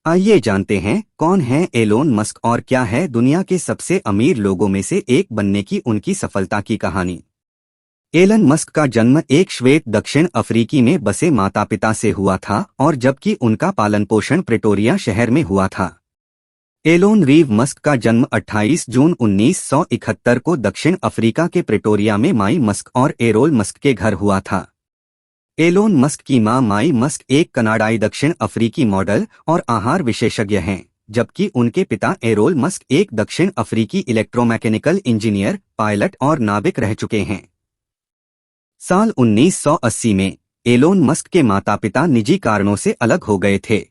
आइए जानते हैं कौन है एलोन मस्क और क्या है दुनिया के सबसे अमीर लोगों में से एक बनने की उनकी सफलता की कहानी। एलन मस्क का जन्म एक श्वेत दक्षिण अफ्रीकी में बसे माता पिता से हुआ था और जबकि उनका पालन पोषण प्रेटोरिया शहर में हुआ था। एलोन रीव मस्क का जन्म 28 जून 1971 को दक्षिण अफ्रीका के प्रेटोरिया में माई मस्क और एरोल मस्क के घर हुआ था। एलोन मस्क की मां माई मस्क एक कनाडाई दक्षिण अफ्रीकी मॉडल और आहार विशेषज्ञ हैं, जबकि उनके पिता एरोल मस्क एक दक्षिण अफ्रीकी इलेक्ट्रोमैकेनिकल इंजीनियर, पायलट और नाविक रह चुके हैं। साल 1980 में एलोन मस्क के माता पिता निजी कारणों से अलग हो गए थे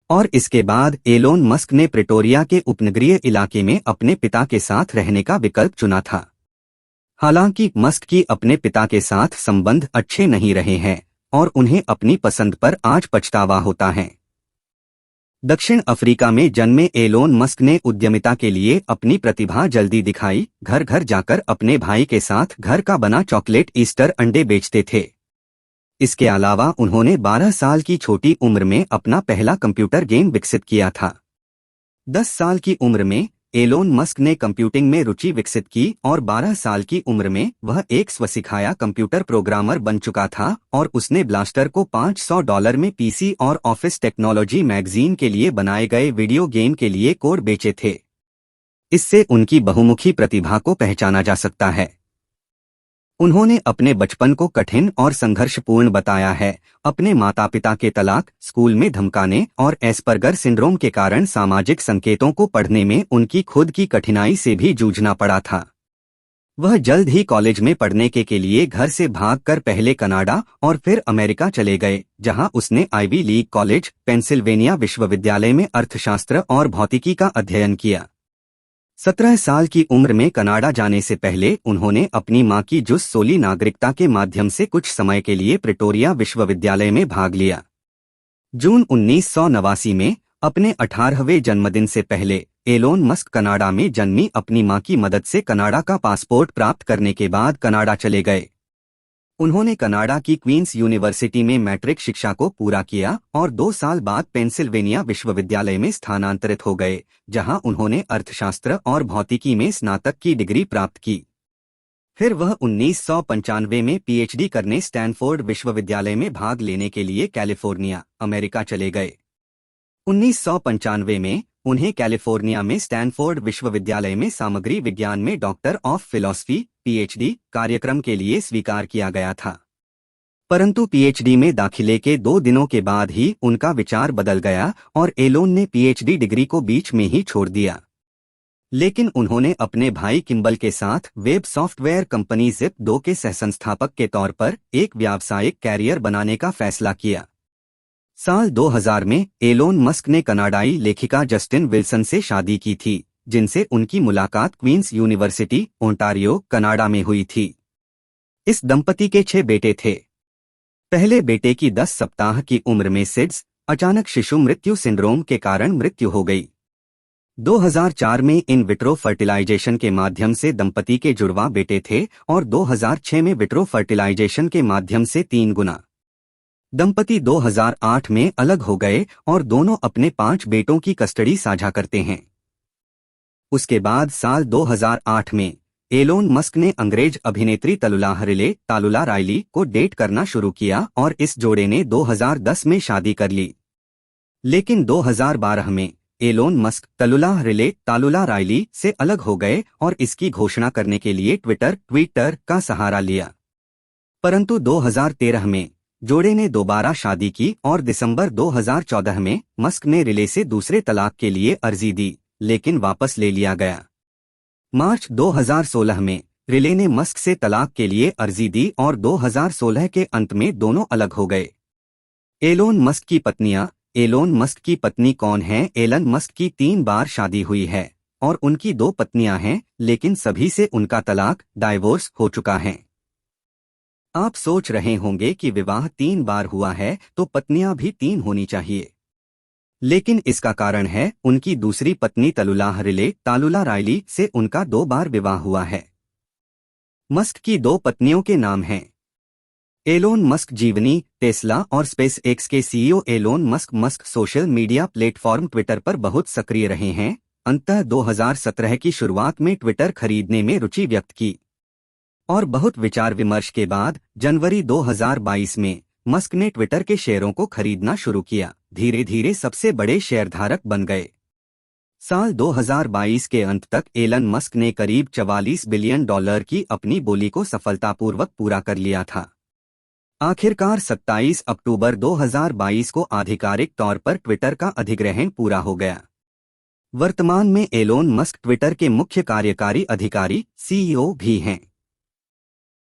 और इसके बाद एलोन मस्क ने प्रेटोरिया के उपनगरीय इलाके में अपने पिता के साथ रहने का विकल्प चुना था। हालांकि मस्क की अपने पिता के साथ संबंध अच्छे नहीं रहे हैं और उन्हें अपनी पसंद पर आज पछतावा होता है। दक्षिण अफ्रीका में जन्मे एलोन मस्क ने उद्यमिता के लिए अपनी प्रतिभा जल्दी दिखाई। घर घर जाकर अपने भाई के साथ घर का बना चॉकलेट ईस्टर अंडे बेचते थे। इसके अलावा उन्होंने 12 साल की छोटी उम्र में अपना पहला कंप्यूटर गेम विकसित किया था। 10 साल की उम्र में एलोन मस्क ने कंप्यूटिंग में रुचि विकसित की और 12 साल की उम्र में वह एक स्वसिखाया कंप्यूटर प्रोग्रामर बन चुका था और उसने ब्लास्टर को $500 में पीसी और ऑफिस टेक्नोलॉजी मैगजीन के लिए बनाए गए वीडियो गेम के लिए कोड बेचे थे। इससे उनकी बहुमुखी प्रतिभा को पहचाना जा सकता है। उन्होंने अपने बचपन को कठिन और संघर्षपूर्ण बताया है। अपने माता पिता के तलाक, स्कूल में धमकाने और एस्पर्गर सिंड्रोम के कारण सामाजिक संकेतों को पढ़ने में उनकी खुद की कठिनाई से भी जूझना पड़ा था। वह जल्द ही कॉलेज में पढ़ने के लिए घर से भागकर पहले कनाडा और फिर अमेरिका चले गए, जहां उसने आइवी लीग कॉलेज, पेंसिल्वेनिया विश्वविद्यालय में अर्थशास्त्र और भौतिकी का अध्ययन किया। 17 साल की उम्र में कनाडा जाने से पहले उन्होंने अपनी मां की जुस सोली नागरिकता के माध्यम से कुछ समय के लिए प्रेटोरिया विश्वविद्यालय में भाग लिया। जून 1989 में अपने 18वें जन्मदिन से पहले एलोन मस्क कनाडा में जन्मी अपनी मां की मदद से कनाडा का पासपोर्ट प्राप्त करने के बाद कनाडा चले गए। उन्होंने कनाडा की क्वींस यूनिवर्सिटी में मैट्रिक शिक्षा को पूरा किया और 2 साल बाद पेंसिल्वेनिया विश्वविद्यालय में स्थानांतरित हो गए, जहां उन्होंने अर्थशास्त्र और भौतिकी में स्नातक की डिग्री प्राप्त की। फिर वह 1995 में पीएचडी करने स्टैनफोर्ड विश्वविद्यालय में भाग लेने के लिए कैलिफोर्निया, अमेरिका चले गए। 1995 में उन्हें कैलिफोर्निया में स्टैनफोर्ड विश्वविद्यालय में सामग्री विज्ञान में डॉक्टर ऑफ फिलॉसफी पीएचडी कार्यक्रम के लिए स्वीकार किया गया था। परंतु पीएचडी में दाखिले के 2 दिनों के बाद ही उनका विचार बदल गया और एलोन ने पीएचडी डिग्री को बीच में ही छोड़ दिया। लेकिन उन्होंने अपने भाई किम्बल के साथ वेब सॉफ्टवेयर कंपनी Zip2 के सहसंस्थापक के तौर पर एक व्यावसायिक कैरियर बनाने का फैसला किया। साल 2000 में एलोन मस्क ने कनाडाई लेखिका जस्टिन विल्सन से शादी की थी, जिनसे उनकी मुलाकात क्वींस यूनिवर्सिटी, ओंटारियो, कनाडा में हुई थी। इस दंपति के 6 बेटे थे। पहले बेटे की 10 सप्ताह की उम्र में सिड्स अचानक शिशु मृत्यु सिंड्रोम के कारण मृत्यु हो गई। 2004 में इन विट्रो फर्टिलाइजेशन के माध्यम से दंपति के जुड़वा बेटे थे और 2006 में विट्रो फर्टिलाइजेशन के माध्यम से 3 गुना। दंपति 2008 में अलग हो गए और दोनों अपने 5 बेटों की कस्टडी साझा करते हैं। उसके बाद साल 2008 में एलोन मस्क ने अंग्रेज अभिनेत्री तालुला राइली को डेट करना शुरू किया और इस जोड़े ने 2010 में शादी कर ली। लेकिन 2012 में एलोन मस्क तालुला राइली से अलग हो गए और इसकी घोषणा करने के लिए ट्विटर का सहारा लिया। परंतु 2013 में जोड़े ने दोबारा शादी की और दिसंबर 2014 में मस्क ने रिले से दूसरे तलाक के लिए अर्जी दी, लेकिन वापस ले लिया गया। मार्च 2016 में रिले ने मस्क से तलाक के लिए अर्जी दी और 2016 के अंत में दोनों अलग हो गए। एलोन मस्क की पत्नियां। एलोन मस्क की पत्नी कौन है? एलन मस्क की 3 बार शादी हुई है और उनकी 2 पत्नियां हैं, लेकिन सभी से उनका तलाक डाइवोर्स हो चुका है। आप सोच रहे होंगे कि विवाह 3 बार हुआ है तो पत्नियां भी 3 होनी चाहिए, लेकिन इसका कारण है उनकी दूसरी पत्नी तालुला राइली से उनका 2 बार विवाह हुआ है। मस्क की 2 पत्नियों के नाम हैं एलोन मस्क जीवनी, टेस्ला और स्पेस एक्स के CEO Elon Musk social media platform Twitter पर बहुत सक्रिय रहे हैं। अंततः 2017 की शुरुआत में ट्विटर खरीदने में रुचि व्यक्त की और बहुत विचार विमर्श के बाद जनवरी 2022 में मस्क ने ट्विटर के शेयरों को खरीदना शुरू किया। धीरे धीरे सबसे बड़े शेयरधारक बन गए। साल 2022 के अंत तक एलन मस्क ने करीब $44 बिलियन की अपनी बोली को सफलतापूर्वक पूरा कर लिया था। आखिरकार 27 अक्टूबर 2022 को आधिकारिक तौर पर ट्विटर का अधिग्रहण पूरा हो गया। वर्तमान में एलोन मस्क ट्विटर के मुख्य कार्यकारी अधिकारी (सीईओ) भी हैं।